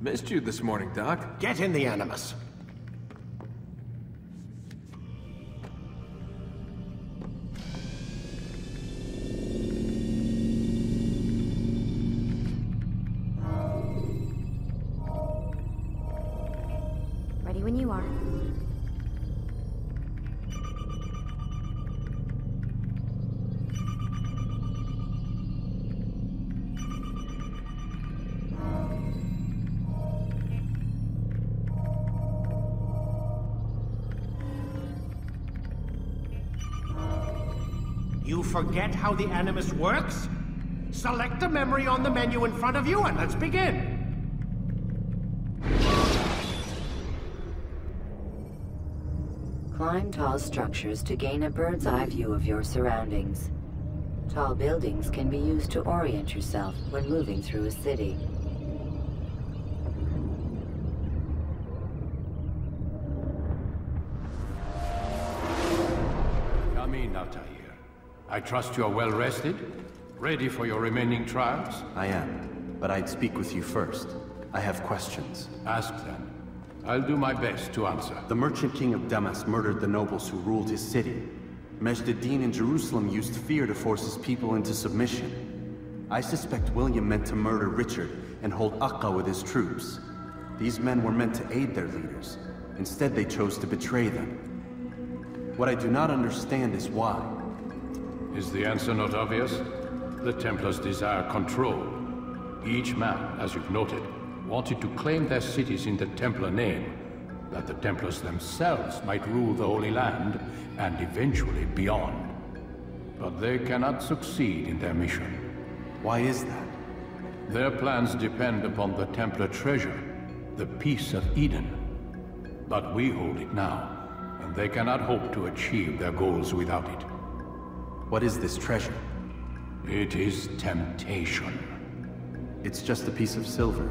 Missed you this morning, Doc. Get in the Animus. Ready when you are. You forget how the Animus works? Select a memory on the menu in front of you and let's begin! Climb tall structures to gain a bird's eye view of your surroundings. Tall buildings can be used to orient yourself when moving through a city. Come in, Altair. I trust you are well rested? Ready for your remaining trials? I am, but I'd speak with you first. I have questions. Ask them. I'll do my best to answer. The merchant king of Damascus murdered the nobles who ruled his city. Majd-ad-Din in Jerusalem used fear to force his people into submission. I suspect William meant to murder Richard and hold Akka with his troops. These men were meant to aid their leaders. Instead, they chose to betray them. What I do not understand is why. Is the answer not obvious? The Templars desire control. Each man, as you've noted, wanted to claim their cities in the Templar name, that the Templars themselves might rule the Holy Land, and eventually beyond. But they cannot succeed in their mission. Why is that? Their plans depend upon the Templar treasure, the Peace of Eden. But we hold it now, and they cannot hope to achieve their goals without it. What is this treasure? It is temptation. It's just a piece of silver.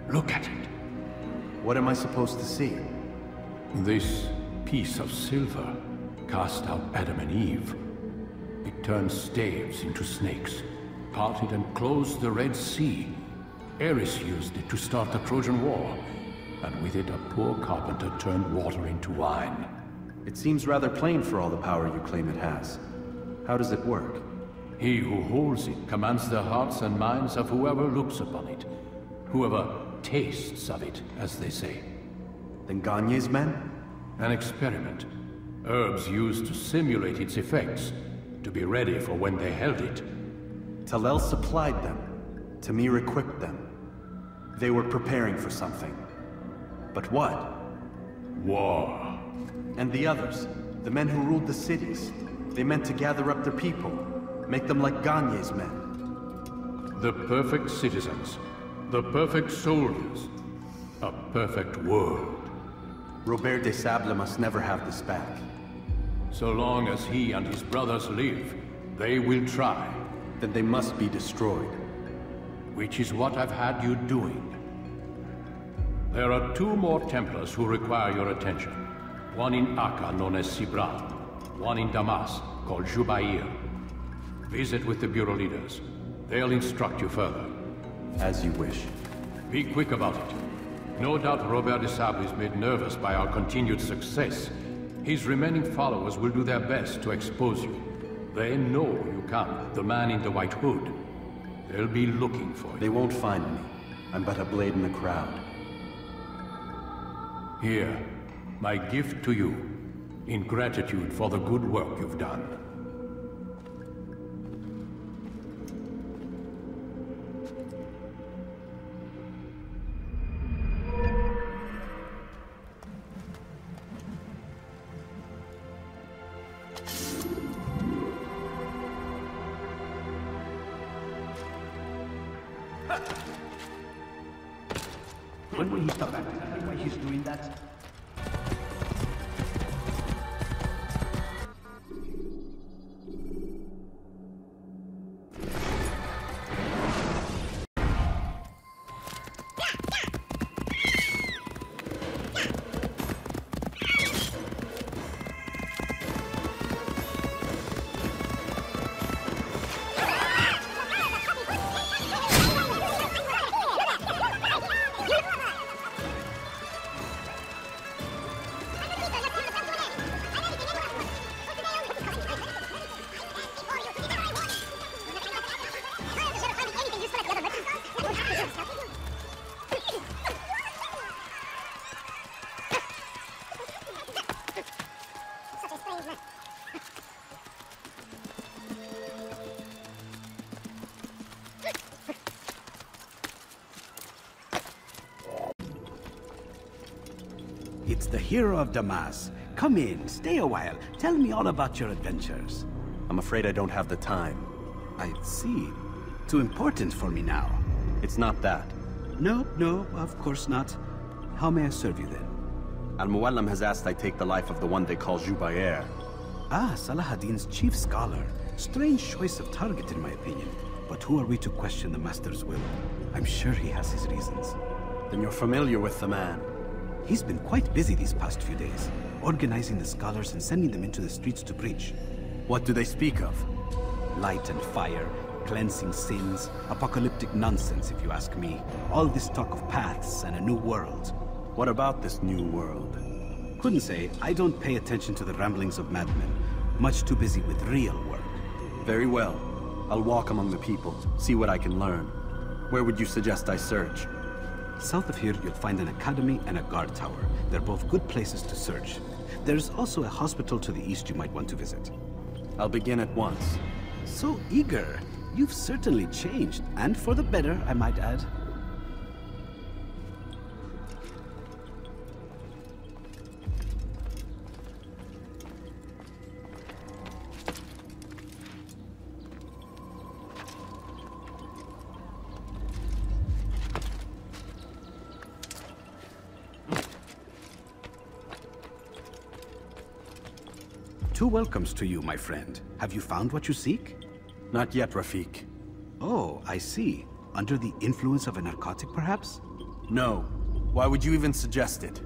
Look at it. What am I supposed to see? This piece of silver cast out Adam and Eve. It turned staves into snakes, parted and closed the Red Sea. Ares used it to start the Trojan War, and with it a poor carpenter turned water into wine. It seems rather plain for all the power you claim it has. How does it work? He who holds it commands the hearts and minds of whoever looks upon it. Whoever tastes of it, as they say. Then Gagne's men? An experiment. Herbs used to simulate its effects, to be ready for when they held it. Talel supplied them. Tamir equipped them. They were preparing for something. But what? War. And the others, the men who ruled the cities, they meant to gather up their people, make them like Gagne's men. The perfect citizens, the perfect soldiers, a perfect world. Robert des Sables must never have this back. So long as he and his brothers live, they will try. Then they must be destroyed. Which is what I've had you doing. There are 2 more Templars who require your attention. One in Akka, known as Sibran. One in Damascus, called Jubair. Visit with the Bureau leaders. They'll instruct you further. As you wish. Be quick about it. No doubt Robert des Sables is made nervous by our continued success. His remaining followers will do their best to expose you. They know you come, the man in the white hood. They'll be looking for you. They won't find me. I'm but a blade in the crowd. Here, my gift to you, in gratitude for the good work you've done. When will he stop acting why he's doing that? It's the hero of Damascus. Come in, stay a while. Tell me all about your adventures. I'm afraid I don't have the time. I see. Too important for me now. It's not that. No, of course not. How may I serve you then? Al-Muallim has asked I take the life of the one they call Jubair. Ah, Salahuddin's chief scholar. Strange choice of target in my opinion. But who are we to question the Master's will? I'm sure he has his reasons. Then you're familiar with the man. He's been quite busy these past few days, organizing the scholars and sending them into the streets to preach. What do they speak of? Light and fire, cleansing sins, apocalyptic nonsense if you ask me. All this talk of paths and a new world. What about this new world? Couldn't say. I don't pay attention to the ramblings of madmen. Much too busy with real work. Very well. I'll walk among the people, see what I can learn. Where would you suggest I search? South of here, you'll find an academy and a guard tower. They're both good places to search. There's also a hospital to the east you might want to visit. I'll begin at once. So eager. You've certainly changed, and for the better, I might add. Two welcomes to you, my friend. Have you found what you seek? Not yet, Rafiq. Oh, I see. Under the influence of a narcotic, perhaps? No. Why would you even suggest it?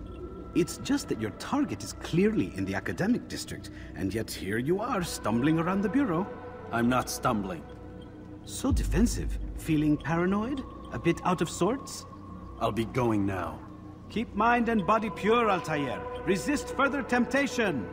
It's just that your target is clearly in the academic district, and yet here you are, stumbling around the bureau. I'm not stumbling. So defensive. Feeling paranoid? A bit out of sorts? I'll be going now. Keep mind and body pure, Altair. Resist further temptation.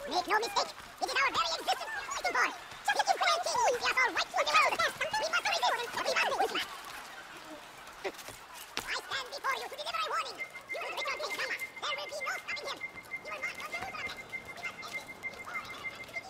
Make no mistake, it is our very existence we're fighting for. Just as you command king, we are all right to the world. We must resist, but we must win. I stand before you to deliver a warning. You will return King Kama. There will be no stopping him. You will march on Jerusalem. We must end this before it has begin.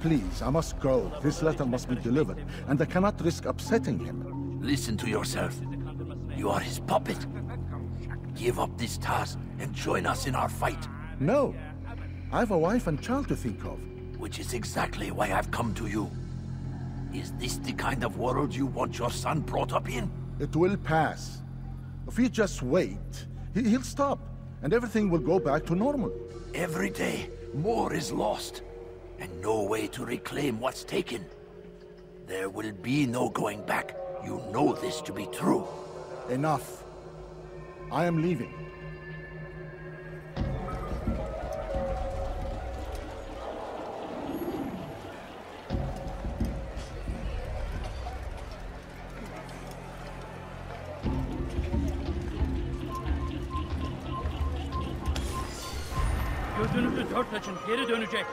Please, I must go. This letter must be delivered, and I cannot risk upsetting him. Listen to yourself. You are his puppet. Give up this task and join us in our fight. No. I have a wife and child to think of. Which is exactly why I've come to you. Is this the kind of world you want your son brought up in? It will pass. If we just wait, he'll stop, and everything will go back to normal. Every day, more is lost, and no way to reclaim what's taken. There will be no going back. You know this to be true. Enough. I am leaving. Gözünüzü dört açın, geri dönecek.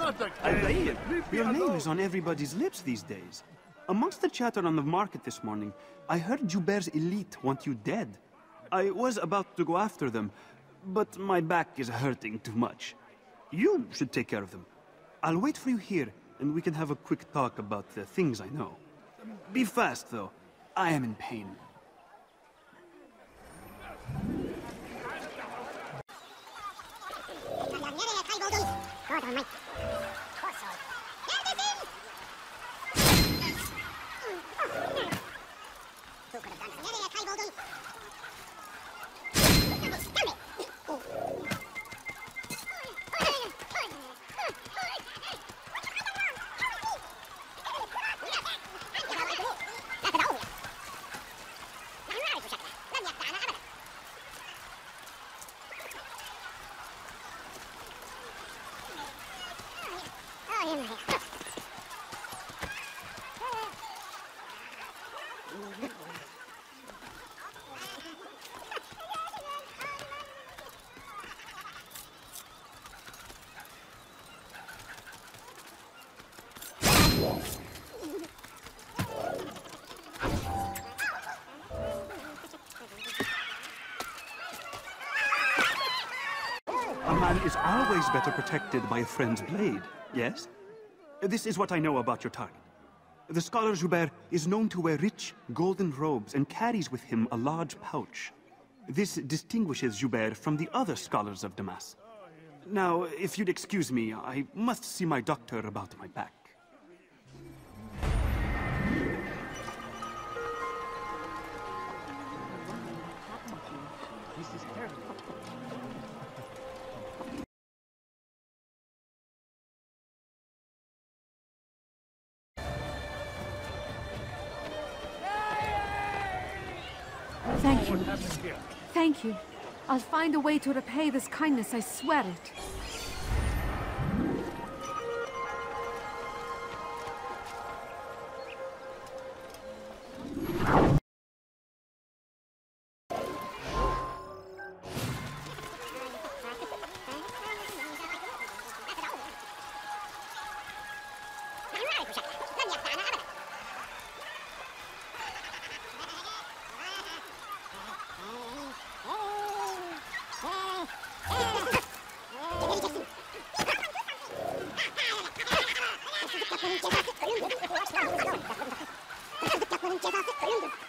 Al-Dayyid, your name is on everybody's lips these days. Amongst the chatter on the market this morning, I heard Jubair's elite want you dead. I was about to go after them, but my back is hurting too much. You should take care of them. I'll wait for you here, and we can have a quick talk about the things I know. Be fast, though. I am in pain. A man is always better protected by a friend's blade, yes? This is what I know about your target. The scholar Jubair is known to wear rich, golden robes and carries with him a large pouch. This distinguishes Jubair from the other scholars of Damascus. Now, if you'd excuse me, I must see my doctor about my back. This is terrible. Thank you. Thank you. I'll find a way to repay this kindness, I swear it. Columbus.